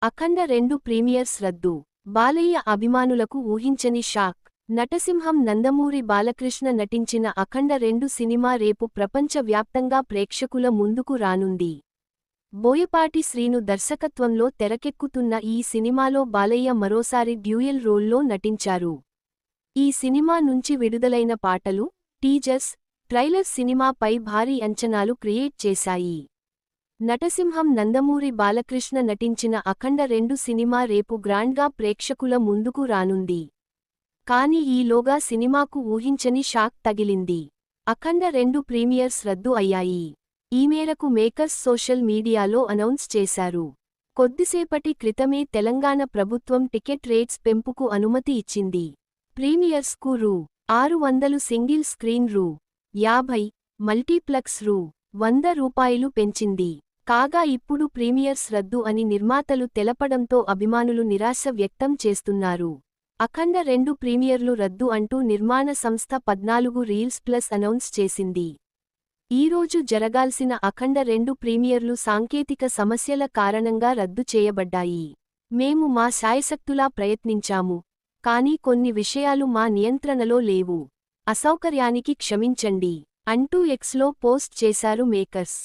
అఖండ 2 premieres రద్దు. బాలయ్య అభిమానులకు ఊహించని షాక్. నటసింహం నందమూరి బాలకృష్ణ నటించిన అఖండ 2 సినిమా రేపు ప్రపంచ వ్యాప్తంగా ప్రేక్షకుల ముందుకు రానుంది. బోయపాటి శ్రీను దర్శకత్వంలో తెరకెక్కుతున్న ఈ సినిమాలో బాలయ్య మరోసారి డ్యూయల్ రోల్లో నటించారు. ఈ సినిమా నుంచి విడుదలైన పాటలు, టీజర్స్, ట్రైలర్ సినిమాపై భారీ అంచనాలు క్రియేట్ చేశాయి. నటసింహం నందమూరి బాలకృష్ణ నటించిన అఖండ 2 సినిమా రేపు గ్రాండ్గా ప్రేక్షకుల ముందుకు రానుంది. కానీ ఈలోగా సినిమాకు ఊహించని షాక్ తగిలింది. అఖండ 2 ప్రీమియర్స్ రద్దు అయ్యాయి. ఈ మేరకు మేకర్స్ సోషల్ మీడియాలో అనౌన్స్ చేశారు. కొద్దిసేపటి క్రితమే తెలంగాణ ప్రభుత్వం టికెట్ రేట్స్ పెంపుకు అనుమతి ఇచ్చింది. ప్రీమియర్స్కు రూ. 600, సింగిల్ స్క్రీన్ రూ. 50, మల్టీప్లెక్స్ రూ. 100 పెంచింది. కాగా ఇప్పుడు ప్రీమియర్స్ రద్దు అని నిర్మాతలు తెలపడంతో అభిమానులు నిరాశ వ్యక్తం చేస్తున్నారు. అఖండ 2 ప్రీమియర్లు రద్దు అంటూ నిర్మాణ సంస్థ 14 రీల్స్ ప్లస్ అనౌన్స్ చేసింది. ఈరోజు జరగాల్సిన అఖండ 2 ప్రీమియర్లు సాంకేతిక సమస్యల కారణంగా రద్దు చేయబడ్డాయి. మేము మా శాయశక్తులా ప్రయత్నించాము. కానీ కొన్ని విషయాలు మా నియంత్రణలో లేవు. అసౌకర్యానికి క్షమించండి అంటూ ఎక్స్లో పోస్ట్ చేశారు మేకర్స్.